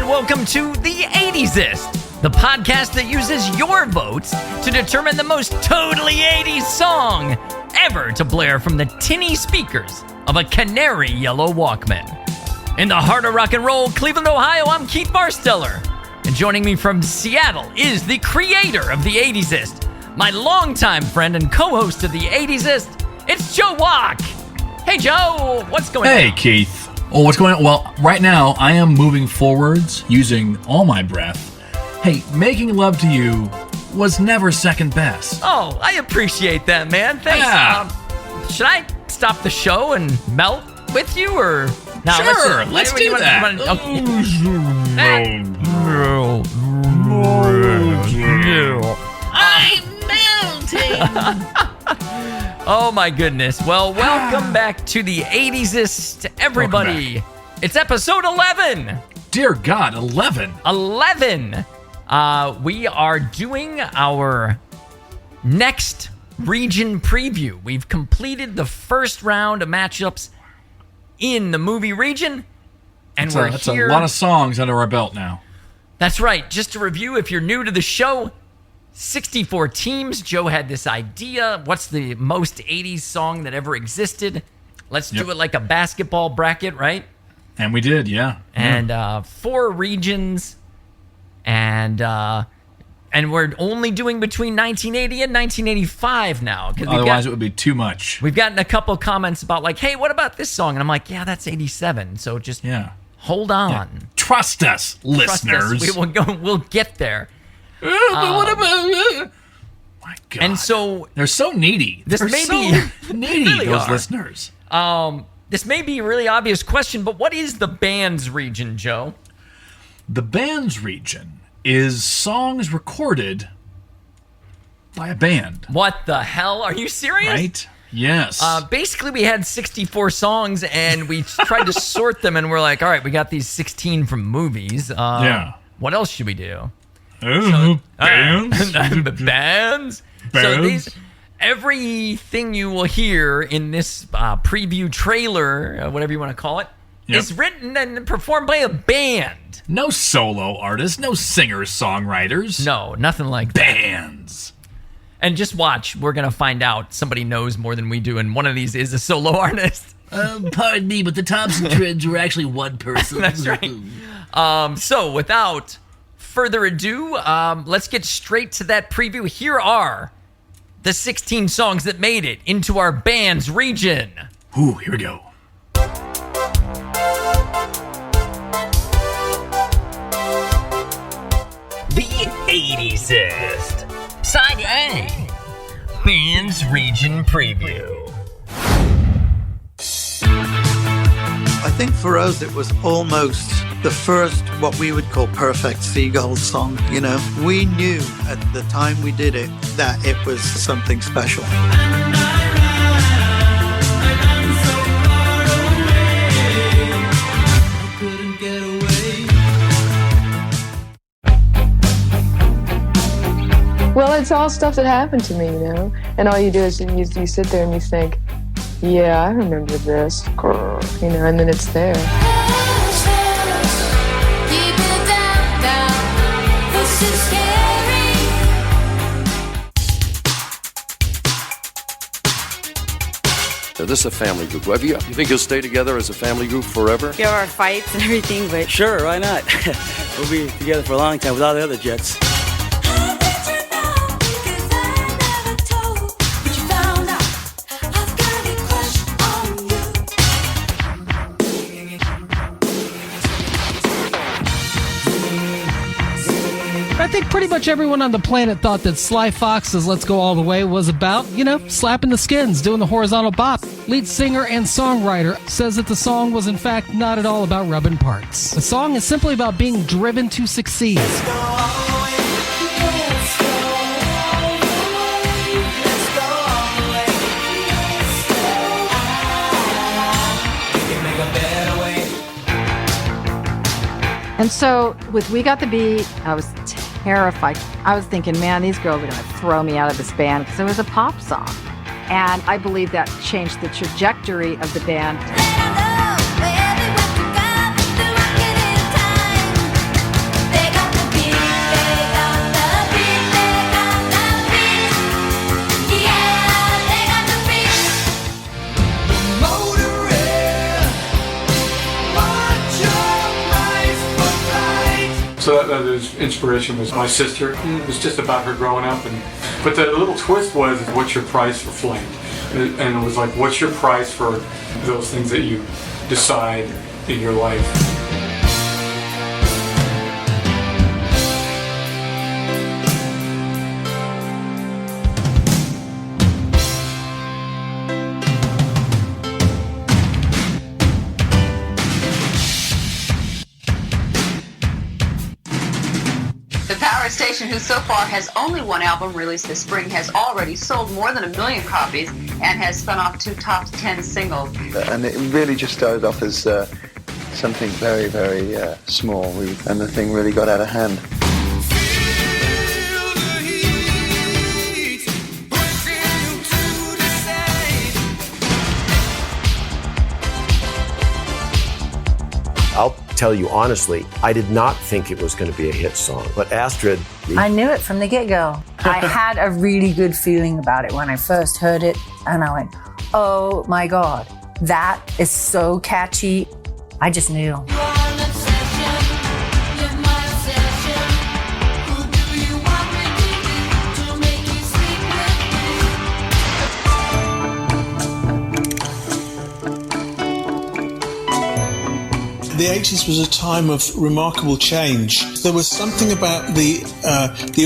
and welcome to The 80sist, the podcast that uses your votes to determine the most totally 80s song ever to blare from the tinny speakers of a canary yellow Walkman. In the heart of rock and roll, Cleveland, Ohio, I'm Keith Barsteller. And joining me from Seattle is the creator of The 80sist, my longtime friend and co-host of The 80sist, it's Joe Walk. Hey, Joe, what's going on? Hey, Keith. Oh, what's going on? Well, right now, I am moving forwards using all my breath. Hey, making love to you was never second best. Oh, I appreciate that, man. Thanks. Yeah. Should I stop the show and melt with you, or... No, sure, let's do that. I'm melting. Oh my goodness. Well, welcome back to The 80sist, everybody. It's episode 11. Dear God, 11. 11. We are doing our next region preview. We've completed the first round of matchups in the movie region, and That's a lot of songs under our belt now. That's right. Just to review, if you're new to the show, 64 teams. Joe had this idea. What's the most 80s song that ever existed? Let's do it like a basketball bracket, right? And we did, yeah. And 4 regions, and we're only doing between 1980 and 1985 now. Otherwise, it would be too much. We've gotten a couple comments about like, hey, what about this song? And I'm like, yeah, that's 87. So just hold on. Yeah. Trust us, listeners. We will go. We'll get there. What about... My God. And so they're so needy. They're so needy, really those are. listeners. This may be a really obvious question, but what is the bands region, Joe? The bands region is songs recorded by a band. What the hell? Are you serious? Right? Yes. Basically, we had 64 songs, and we tried to sort them, and we're like, all right, we got these 16 from movies. What else should we do? Bands. Bands. So everything you will hear in this preview trailer, whatever you want to call it, is written and performed by a band. No solo artists, no singers-songwriters. No, nothing like that. Bands. And just watch, we're going to find out somebody knows more than we do, and one of these is a solo artist. Pardon me, but the Thompson Twins were actually one person. That's right. So without further ado, let's get straight to that preview. Here are the 16 songs that made it into our band's region. Ooh, here we go. The 80sist. Side A. Band's region preview. I think for us it was almost the first what we would call perfect Seagull song. You know, we knew at the time we did it that it was something special. Well, it's all stuff that happened to me, you know? And all you do is you sit there and you think, yeah, I remember this, you know, and then it's there. This is a family group. You think you'll stay together as a family group forever? There are fights and everything, but... Sure, why not? We'll be together for a long time with all the other Jets. I think pretty much everyone on the planet thought that Sly Fox's Let's Go All the Way was about, slapping the skins, doing the horizontal bop. Lead singer and songwriter says that the song was in fact not at all about rubbing parts. The song is simply about being driven to succeed. And so with We Got the Beat, I was terrified. I was thinking, man, these girls are going to throw me out of this band because it was a pop song. And I believe that changed the trajectory of the band. So that inspiration was my sister. It was just about her growing up, but the little twist was, what's your price for flame? And it was like, what's your price for those things that you decide in your life? The power station, who so far has only one album released this spring, has already sold more than 1 million copies and has spun off 2 top 10 singles. And it really just started off as something very, very small, and the thing really got out of hand. I'll tell you honestly, I did not think it was going to be a hit song. But Astrid... I knew it from the get-go. I had a really good feeling about it when I first heard it, and I went, oh my God, that is so catchy. I just knew. The 80s was a time of remarkable change. There was something about the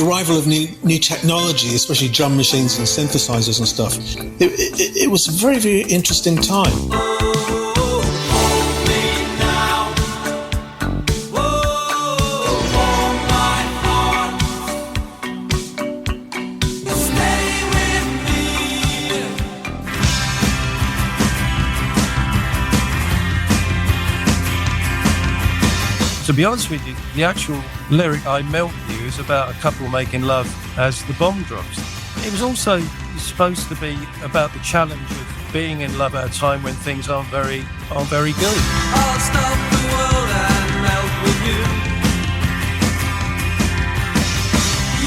arrival of new technology, especially drum machines and synthesizers and stuff. It was a very, very interesting time. To be honest with you, the actual lyric, I Melt You, is about a couple making love as the bomb drops. It was also supposed to be about the challenge of being in love at a time when things aren't very good. I'll stop the world and melt with you.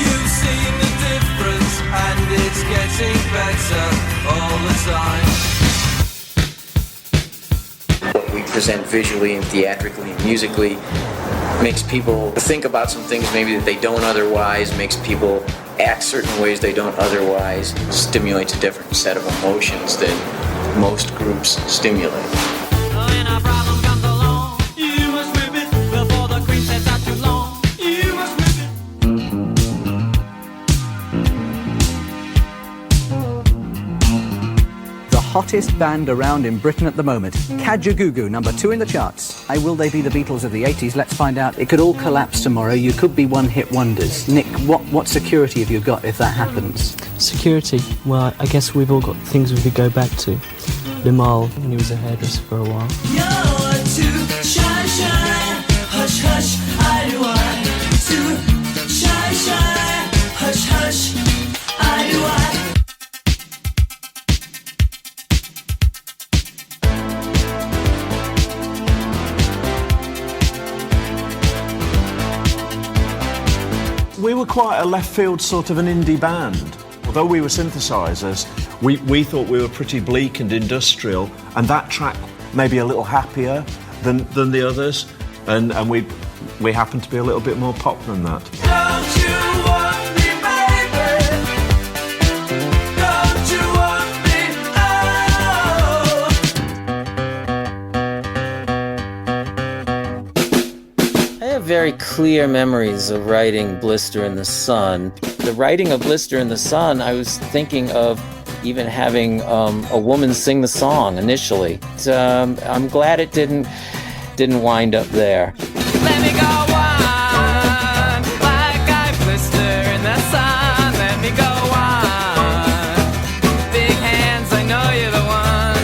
You've seen the difference and it's getting better all the time. What we present visually and theatrically and musically makes people think about some things maybe that they don't otherwise, makes people act certain ways they don't otherwise, stimulates a different set of emotions than most groups stimulate. Hottest band around in Britain at the moment. Kajagoogoo, number 2 in the charts. Will they be the Beatles of the 80s? Let's find out. It could all collapse tomorrow. You could be one-hit wonders. Nick, what security have you got if that happens? Security? Well, I guess we've all got things we could go back to. Limal, when he was a hairdresser for a while. You're too shy, shy, hush, hush, I do I. Too shy, shy, hush, hush, I do I. We were quite a left field sort of an indie band. Although we were synthesizers, we thought we were pretty bleak and industrial, and that track maybe a little happier than the others, and we happened to be a little bit more pop than that. Don't you want me, baby? Don't you want me? Oh. I have very clear memories of writing Blister in the Sun. The writing of Blister in the Sun, I was thinking of even having a woman sing the song initially. I'm glad it didn't wind up there. Let me go on, like I blister in the sun. Let me go on, big hands, I know you're the one.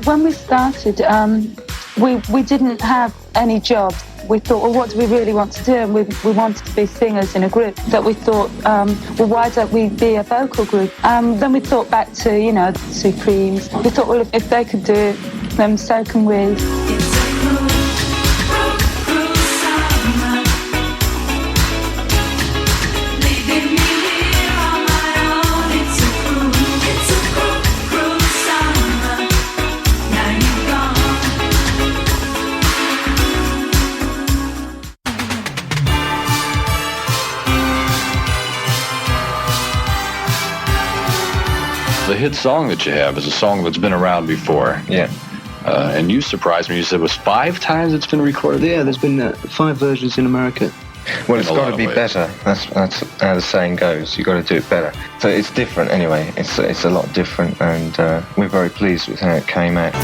When we started, we didn't have any jobs. We thought, well, what do we really want to do? And we wanted to be singers in a group. That we thought, well, why don't we be a vocal group? Then we thought back to, the Supremes. We thought, well, if they could do it, then so can we. The hit song that you have is a song that's been around before. Yeah. And you surprised me. You said it was 5 times it's been recorded? Yeah, there's been 5 versions in America. Well, it's got to be better. That's how the saying goes. You've got to do it better. So it's different anyway. It's a lot different, and we're very pleased with how it came out.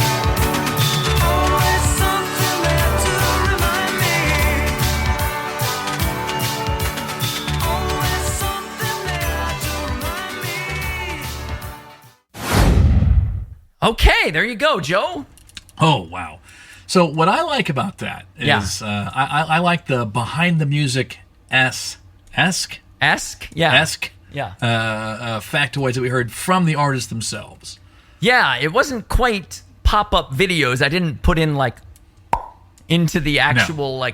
Okay, there you go, Joe. Oh, wow. So what I like about that is I like the behind the music esque factoids that we heard from the artists themselves. Yeah, it wasn't quite pop-up videos. I didn't put in into the actual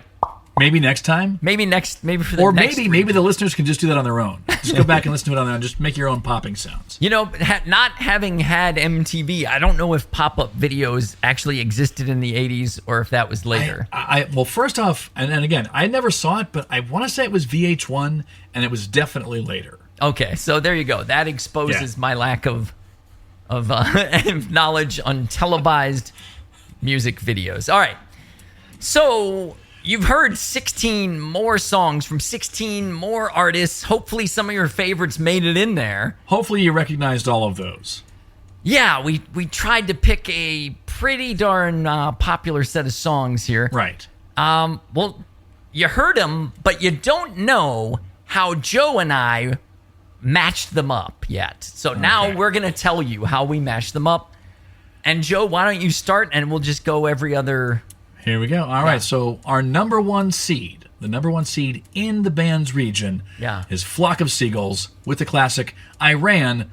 Maybe next time. Maybe for the or next maybe the listeners can just do that on their own. Just go back and listen to it on their own. Just make your own popping sounds. You know, not having had MTV, I don't know if pop-up videos actually existed in the 80s or if that was later. Well, first off, and again, I never saw it, but I want to say it was VH1, and it was definitely later. Okay, so there you go. That exposes my lack of knowledge on televised music videos. All right, so you've heard 16 more songs from 16 more artists. Hopefully some of your favorites made it in there. Hopefully you recognized all of those. Yeah, we tried to pick a pretty darn popular set of songs here. Right. Well, you heard them, but you don't know how Joe and I matched them up yet. So now we're going to tell you how we matched them up. And Joe, why don't you start, and we'll just go every other... Here we go. All right, so our number one seed, the number one seed in the band's region is Flock of Seagulls with the classic I Ran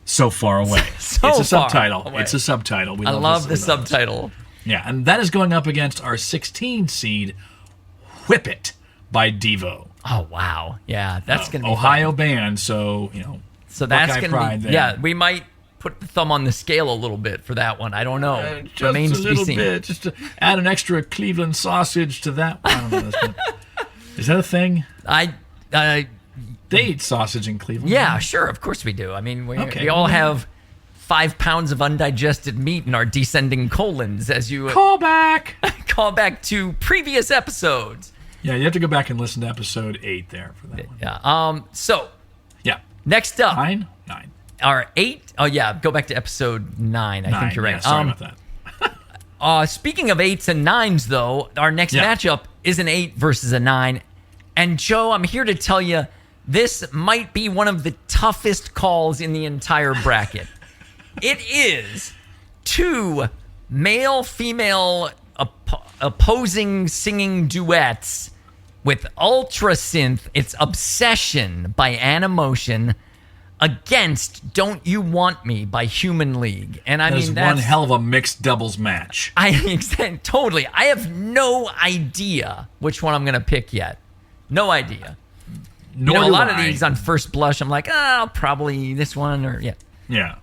So Far Away. It's a subtitle. It's a subtitle. I love the subtitle. Yeah, and that is going up against our 16 seed Whip It by Devo. Oh, wow. Yeah, that's going to be Ohio fun. band, so, So that's Buckeye going pride to be... there. Yeah, we might put the thumb on the scale a little bit for that one. I don't know. Just Remains a to be little seen. bit. Just to add an extra Cleveland sausage to that. I don't know. Is that a thing? They eat sausage in Cleveland. Yeah, sure. Of course we do. I mean, we all have 5 pounds of undigested meat in our descending colons, as you... Call back! Call back to previous episodes. Yeah, you have to go back and listen to episode 8 there for that one. Yeah. So... Yeah. Next up... 9? Our 8... Oh, yeah. Go back to episode 9. I think you're right. Yeah, sorry about that. Speaking of 8s and 9s, though, our next matchup is an 8 versus a 9. And, Joe, I'm here to tell you, this might be one of the toughest calls in the entire bracket. It is 2 male-female opposing singing duets with ultra synth. It's Obsession by Animotion against Don't You Want Me by Human League. And I mean, that's one hell of a mixed doubles match. Totally. I have no idea which one I'm going to pick yet. No idea. Nor a do lot of I. these on first blush, I'm like, probably this one or Yeah.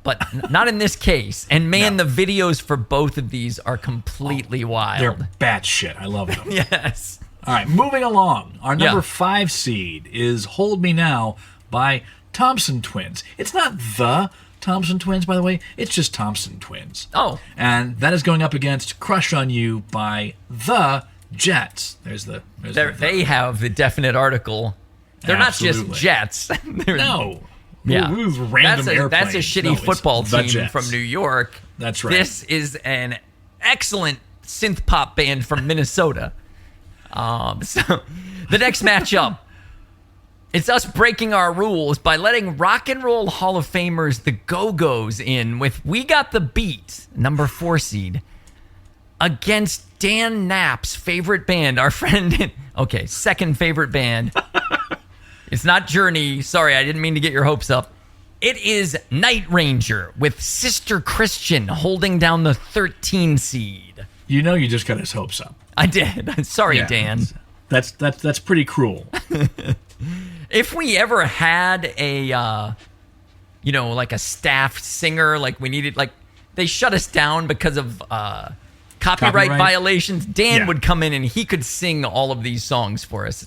But not in this case. And man, the videos for both of these are completely wild. They're batshit. I love them. Yes. All right, moving along. Our number 5 seed is Hold Me Now by Thompson Twins. It's not the Thompson Twins, by the way. It's just Thompson Twins. Oh. And that is going up against Crush on You by The Jets. They have the definite article. They're not just Jets. No. Yeah. Random airplanes. That's a shitty football The team Jets. from New York. That's right. This is an excellent synth pop band from Minnesota. So the next matchup, it's us breaking our rules by letting Rock and Roll Hall of Famers the Go-Go's in with We Got the Beat, number 4 seed, against Dan Knapp's favorite band, our friend, second favorite band. It's not Journey. Sorry, I didn't mean to get your hopes up. It is Night Ranger with Sister Christian holding down the 13 seed. You know you just got his hopes up. I did. Sorry, Dan. That's pretty cruel. If we ever had a, like a staff singer, like we needed, like they shut us down because of copyright violations, Dan would come in and he could sing all of these songs for us.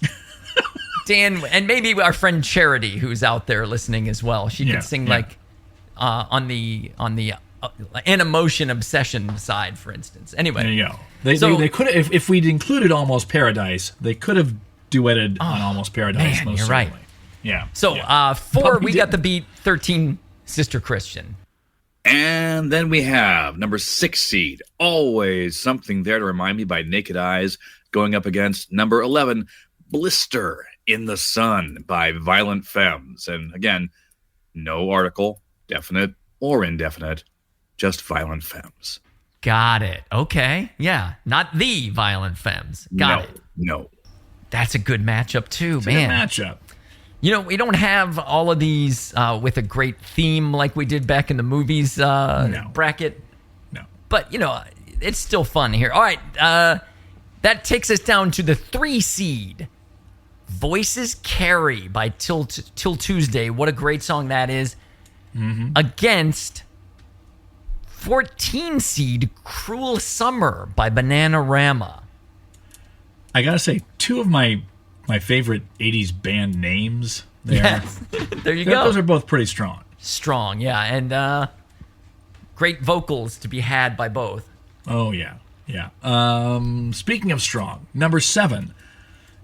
Dan, and maybe our friend Charity, who's out there listening as well. She could sing like on the an emotion obsession side, for instance. Anyway, there you go. They could have, if we'd included Almost Paradise, they could have duetted on Almost Paradise. Man, most you're certainly. right. Yeah. So 4, we got the beat. 13, Sister Christian. And then we have number 6 seed, Always Something There to Remind Me by Naked Eyes, going up against number 11, Blister in the Sun by Violent Femmes. And again, no article, definite or indefinite, just Violent Femmes. Got it. Okay. Yeah. Not the Violent Femmes. Got it. No. That's a good matchup, too, It's man. a good matchup. You know, we don't have all of these with a great theme like we did back in the movies bracket. No. But, you know, it's still fun here. All right. That takes us down to the 3 seed. Voices Carry by Till Tuesday. What a great song that is. Mm-hmm. Against 14 seed Cruel Summer by Bananarama. I gotta say, 2 of my favorite 80s band names there. Yes. There you go. Those are both pretty strong. Strong, yeah. And great vocals to be had by both. Oh, yeah. Yeah. Speaking of strong, number 7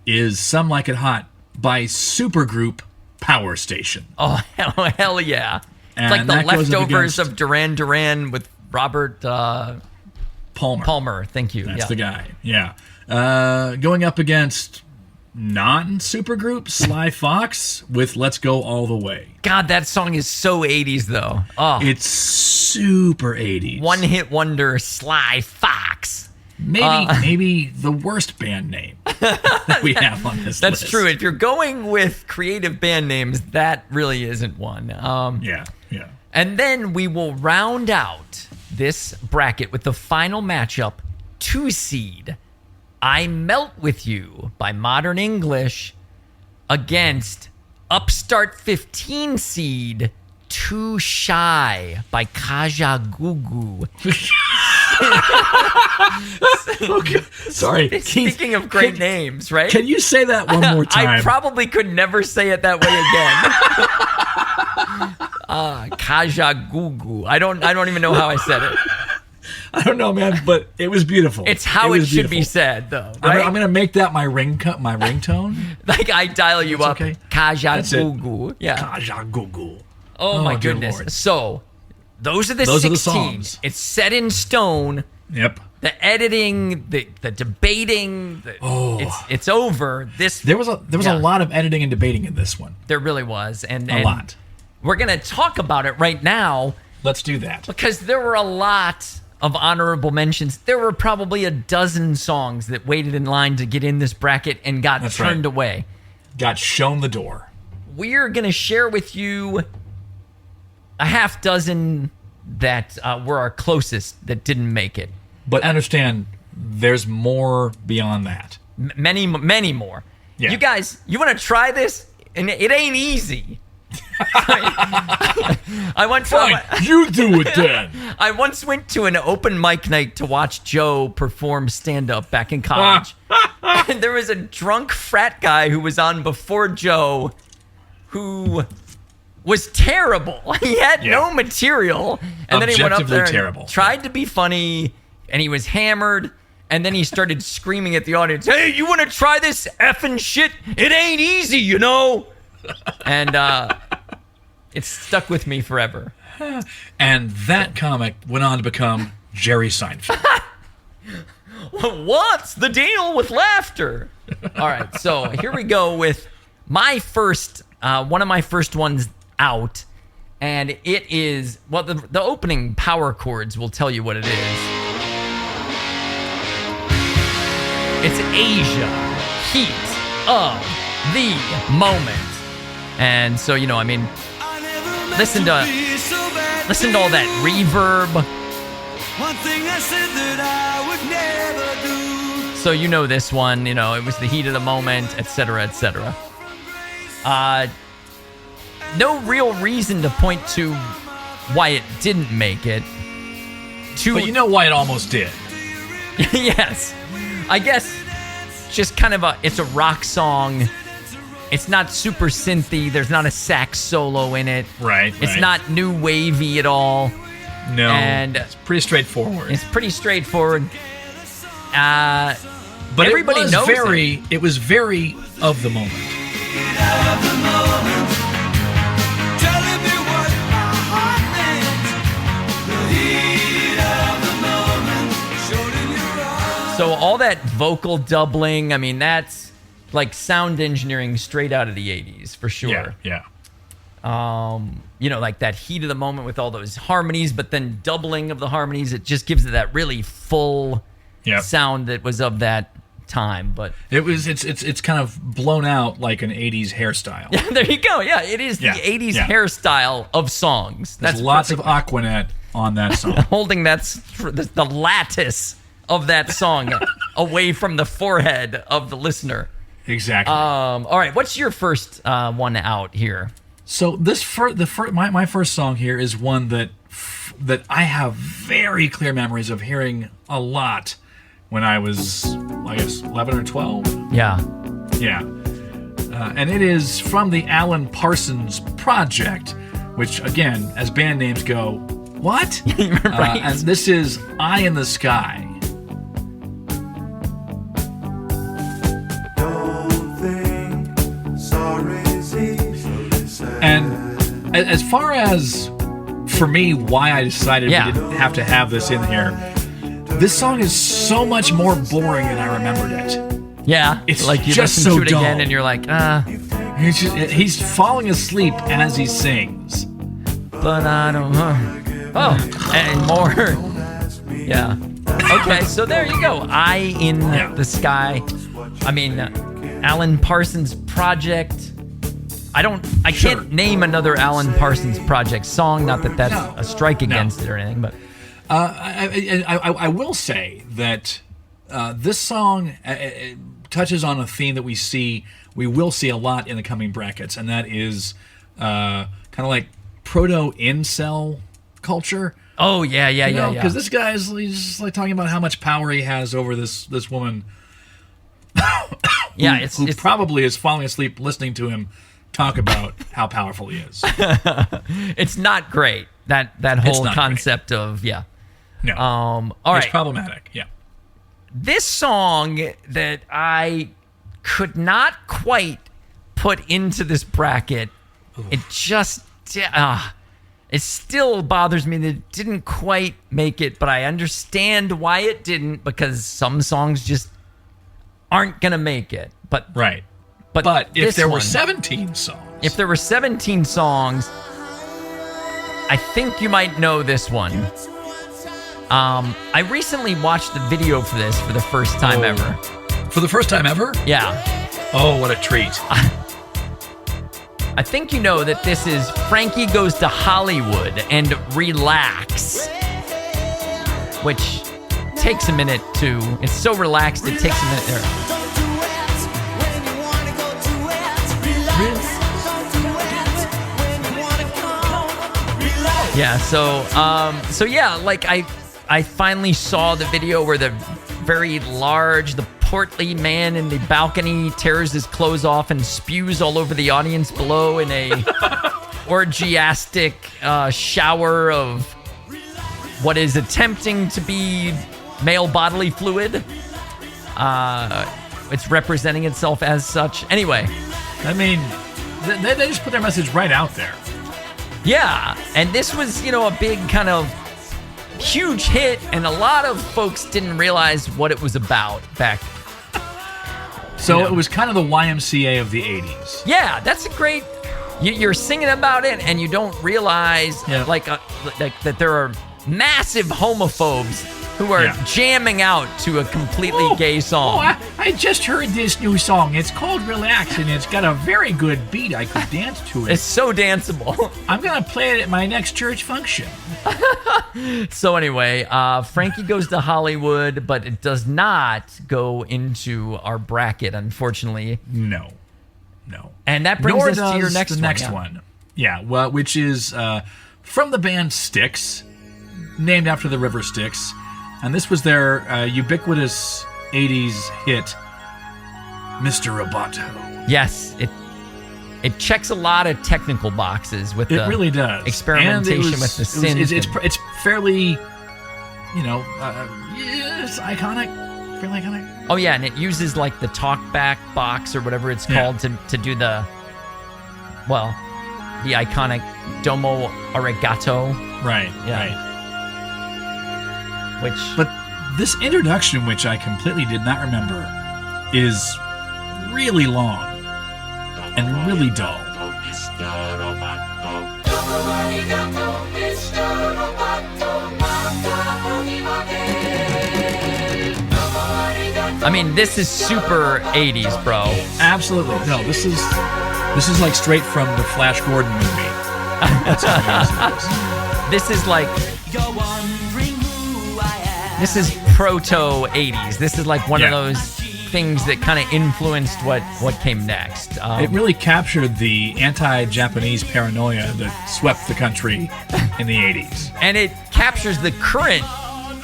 is Some Like It Hot by supergroup Power Station. Oh, hell yeah. And it's like the that goes up leftovers against of Duran Duran with Robert Palmer. Thank you. That's the guy. Yeah. Going up against non-supergroup Sly Fox with Let's Go All the Way. God, that song is so 80s, though. Oh, it's super 80s. One-hit wonder Sly Fox. Maybe the worst band name that we have on this That's list. true. If you're going with creative band names, that really isn't one. Yeah. And then we will round out this bracket with the final matchup, 2 seed, I Melt With You by Modern English against upstart 15 seed, Too Shy by Kaja Gugu. Okay. Sorry. Speaking of great names, right? Can you say that one more time? I probably could never say it that way again. Kaja Gugu. I don't even know how I said it. I don't know, man, but it was beautiful. It's how it should be said, though. Right? I'm going to make that my ringtone. Like I dial you up. Okay. Kaja That's Gugu. it. Yeah. Kaja Gugu. Oh my dear goodness. Lord. So those are the Those are the 16. songs. It's set in stone. Yep. The editing, the debating, it's over. There was a lot of editing and debating in this one. There really was, and a lot. We're gonna talk about it right now. Let's do that because there were a lot of honorable mentions. There were probably a dozen songs that waited in line to get in this bracket and got turned away. Got shown the door. We're gonna share with you a half dozen that were our closest that didn't make it. But understand, there's more beyond that. Many more. Yeah. You guys, you want to try this? And it ain't easy. I once Fine, you do it then. I once went to an open mic night to watch Joe perform stand-up back in college. And there was a drunk frat guy who was on before Joe who was terrible. He had no material. And then he went up there and tried to be funny, and he was hammered. And then he started screaming at the audience, "Hey, you want to try this effing shit? It ain't easy, you know?" And it stuck with me forever. And that comic went on to become Jerry Seinfeld. What's the deal with laughter? All right, so here we go with my first, one of my first ones out. And it is, well, the opening power chords will tell you what it is. It's Asia, Heat of the Moment. And so, you know, I mean, listen to all that reverb. One thing I said that I would never do. So you know this one, you know, it was the heat of the moment, etc., etc. No real reason to point to why it didn't make it. But you know why it almost did. Yes. I guess just kind of it's a rock song It's not super synthy. There's not a sax solo in it. Right. It's not new wavy at all. No. And it's pretty straightforward. It's pretty straightforward. But everybody knows it was very of the moment. So all that vocal doubling, I mean, that's like sound engineering straight out of the 80s for sure. Yeah. Like that heat of the moment with all those harmonies, but then doubling of the harmonies, it just gives it that really full sound that was of that time. But it's kind of blown out like an 80s hairstyle. Yeah, there you go. Yeah, it is the 80s hairstyle of songs. There's lots of Aquanet on that song. Holding the lattice of that song away from the forehead of the listener. Exactly. All right, what's your first one out here? So my first song here is one that I have very clear memories of hearing a lot when I was, I guess, 11 or 12. Yeah. And it is from the Alan Parsons Project, which, again, as band names go, what? Right. And this is Eye in the Sky. And as far as, for me, why I decided we didn't have to have this in here, this song is so much more boring than I remembered it. Yeah, it's like you just listen so to it dull. again and you're like, He's falling asleep as he sings. But I don't know. Oh, and more. Yeah. Okay, so there you go. Eye in the Sky. I mean, Alan Parsons Project. I can't name another Alan Parsons Project song. Not that that's a strike against it or anything, but I will say that this song touches on a theme that we will see a lot in the coming brackets, and that is kind of like proto-incel culture. Oh yeah. Because this guy he's just like talking about how much power he has over this woman. who probably is falling asleep listening to him talk about how powerful he is. It's not great. That whole concept of No. All right. It's problematic. Yeah. This song that I could not quite put into this bracket, it just it still bothers me that it didn't quite make it, but I understand why it didn't, because some songs just aren't gonna make it. But if there were 17 songs. If there were 17 songs, I think you might know this one. I recently watched the video for this for the first time ever. For the first time ever? Yeah. Oh, what a treat. I think you know that this is Frankie Goes to Hollywood and Relax, which takes a minute to... It's so relaxed, it takes a minute there. Yeah, so yeah, like I finally saw the video where the very large, the portly man in the balcony tears his clothes off and spews all over the audience below in a orgiastic shower of what is attempting to be male bodily fluid. It's representing itself as such. Anyway. I mean, they just put their message right out there. Yeah, and this was, a big kind of huge hit, and a lot of folks didn't realize what it was about back. So it was kind of the YMCA of the 80s. Yeah, that's a great... You're singing about it, and you don't realize like that there are massive homophobes who are jamming out to a completely gay song. I just heard this new song. It's called Relax, and it's got a very good beat. I could dance to it. It's so danceable. I'm going to play it at my next church function. So anyway, Frankie Goes to Hollywood, but it does not go into our bracket, unfortunately. No. And that brings us to your next one. Yeah, well, which is from the band Styx, named after the River Styx. And this was their ubiquitous 80s hit, Mr. Roboto. Yes, it checks a lot of technical boxes with it really does. Experimentation with the synth. It's fairly, it's iconic. Fairly iconic. Oh yeah, and it uses like the talkback box or whatever it's called to do the iconic domo arigato. Right. Yeah. Right. But this introduction, which I completely did not remember, is really long and really dull. I mean, this is super 80s, bro. Absolutely. No, this is like straight from the Flash Gordon movie. That's how this is like this is proto 80s. This is like one of those things that kind of influenced what came next. It really captured the anti-Japanese paranoia that swept the country in the 80s. And it captures the current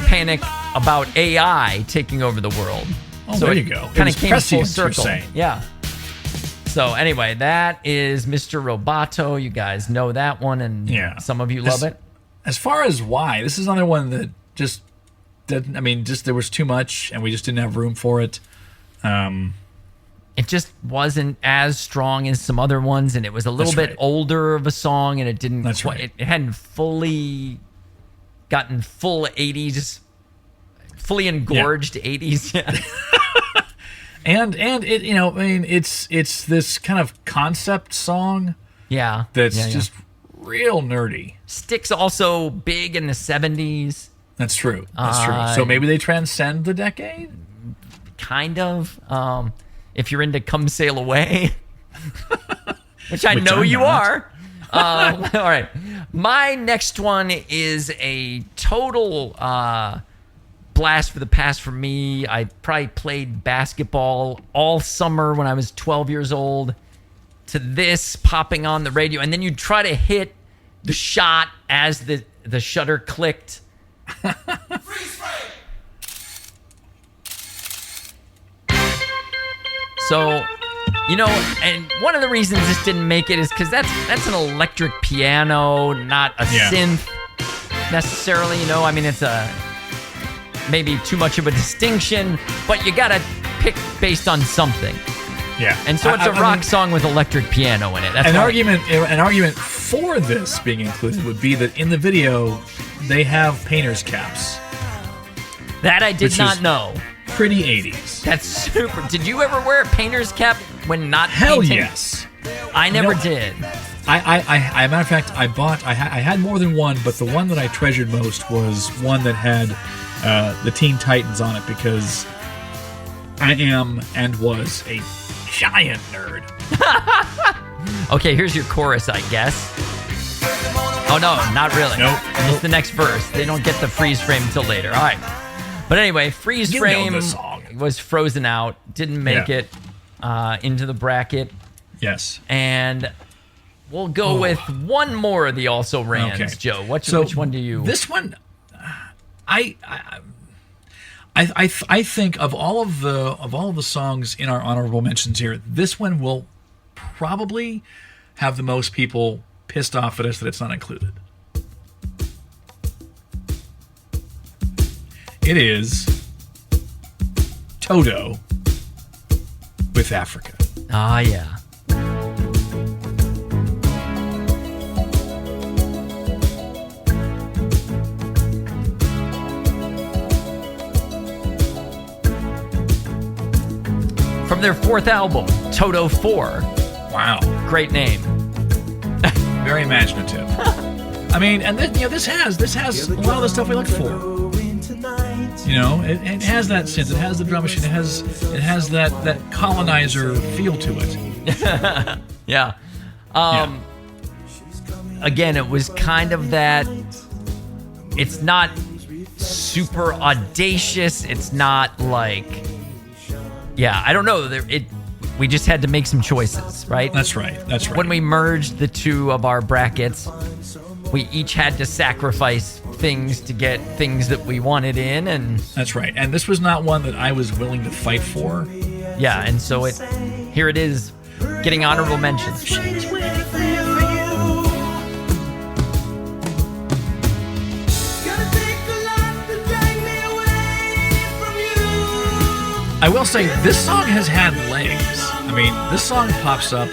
panic about AI taking over the world. Oh, so there you go. Kind of came full prescient, circle. Yeah. So anyway, that is Mr. Roboto. You guys know that one, and some of you love it. As far as why, this is another one that just didn't. I mean, just there was too much, and we just didn't have room for it. It just wasn't as strong as some other ones, and it was a little bit older of a song, and it didn't. That's right. It hadn't fully gotten full 80s, fully engorged 80s yet. And it, I mean, it's this kind of concept song. Yeah. That's just real nerdy. Styx also big in the 70s. That's true. That's true. So maybe they transcend the decade? Kind of. If you're into Come Sail Away, which I know you are. All right. My next one is a total blast for the past for me. I probably played basketball all summer when I was 12 years old to this popping on the radio. And then you'd try to hit the shot as the shutter clicked. So, and one of the reasons this didn't make it is because that's an electric piano, not a synth necessarily. I mean, it's maybe too much of a distinction, but you gotta pick based on something. Yeah. And so it's a rock song with electric piano in it. That's an argument for this being included would be that in the video they have painter's caps. That I did not know. Pretty 80s. That's super. Did you ever wear a painter's cap when not Hell painting? Yes. I never did. I matter of fact, I had more than one, but the one that I treasured most was one that had the Teen Titans on it because I am and was a giant nerd. Okay, here's your chorus, I guess. Oh no, not really. Nope. It's the next verse. They don't get the freeze frame until later. All right. But anyway, freeze frame was frozen out. Didn't make it into the bracket. Yes. And we'll go with one more of the also rans, Joe. Which one do you? This one, I think of all of the songs in our honorable mentions here, this one will probably have the most people pissed off at us that it's not included. It is Toto with Africa. Ah, yeah. From their fourth album, Toto 4. Wow. Great name. Very imaginative. I mean, and this has a lot of the stuff we look for. It has that synth, it has the drum machine, it has that colonizer feel to it. Yeah. Again, it was kind of that. It's not super audacious. It's not like. Yeah, I don't know. We just had to make some choices, right? That's right. When we merged the two of our brackets, we each had to sacrifice things to get things that we wanted in, and that's right. And this was not one that I was willing to fight for. Yeah, and so here it is, getting honorable mentions. I will say, this song has had legs. I mean, this song pops up.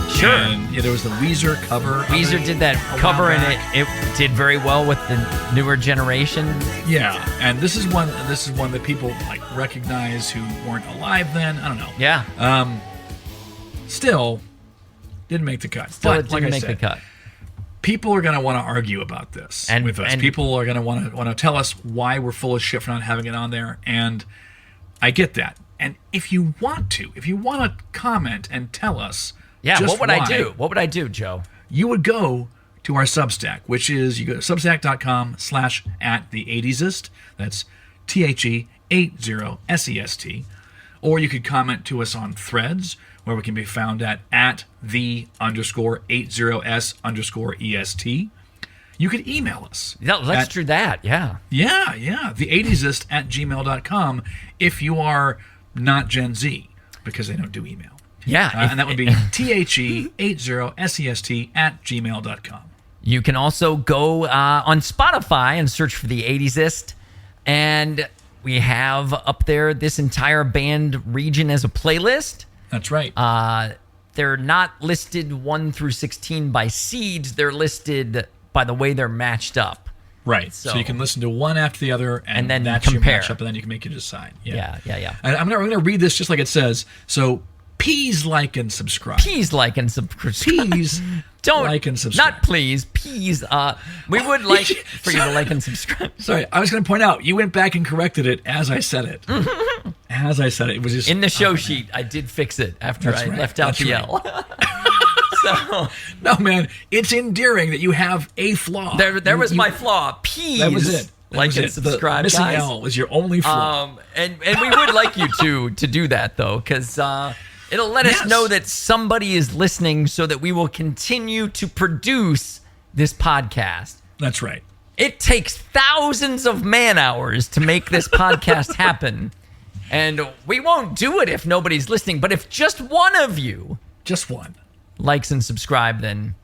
Sure. And, there was the Weezer cover. Weezer did that cover, and it did very well with the newer generation. Yeah, and this is one that people like recognize who weren't alive then. I don't know. Yeah. Still, didn't make the cut. Still, but, it didn't make the cut. People are going to want to argue about this with us. People are going to want to tell us why we're full of shit for not having it on there, and I get that. And if you want to comment and tell us, what would I do? What would I do, Joe? You would go to our Substack, which is you go to substack.com/@the80sist. That's THE80SEST. Or you could comment to us on Threads, where we can be found at the_80s_EST. You could email us. Yeah, let's do that. Yeah. Yeah. The80sist@gmail.com if you are not Gen Z, because they don't do email. Yeah. And that would be THE80SEST@gmail.com. You can also go on Spotify and search for the 80sist. And we have up there this entire band region as a playlist. That's right. They're not listed 1 through 16 by seeds. They're listed by the way they're matched up. Right. So you can listen to one after the other, and then that's compare. your matchup, and then you can make your decide. Yeah. And I'm going to read this just like it says. So please like and subscribe. Please like and subscribe. Please don't like and subscribe. Not please. Please. We would like for you to like and subscribe. Sorry, I was going to point out you went back and corrected it as I said it. As I said it, it was just in the show sheet. I did fix it after left out the L. So no, man, it's endearing that you have a flaw. There was my flaw. Please. That was it. Like and subscribe, the missing guys. L was your only flaw. And we would like you to do that though, because it'll let us know that somebody is listening, so that we will continue to produce this podcast. That's right. It takes thousands of man hours to make this podcast happen, and we won't do it if nobody's listening. But if just one of you, likes and subscribe, then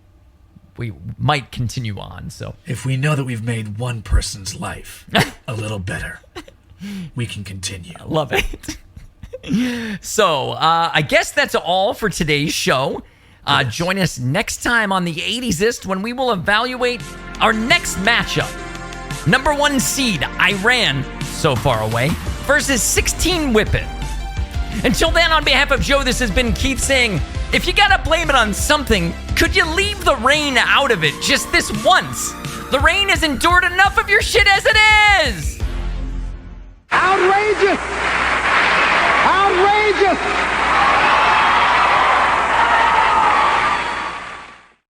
we might continue on. So if we know that we've made one person's life a little better, we can continue. I love it. So I guess that's all for today's show. Join us next time on the 80sist, when we will evaluate our next matchup. Number 1 seed, Iran, so far away, versus 16 Whippet. Until then, on behalf of Joe, this has been Keith saying, if you gotta blame it on something, could you leave the rain out of it just this once? The rain has endured enough of your shit as it is! Outrageous! Outrageous!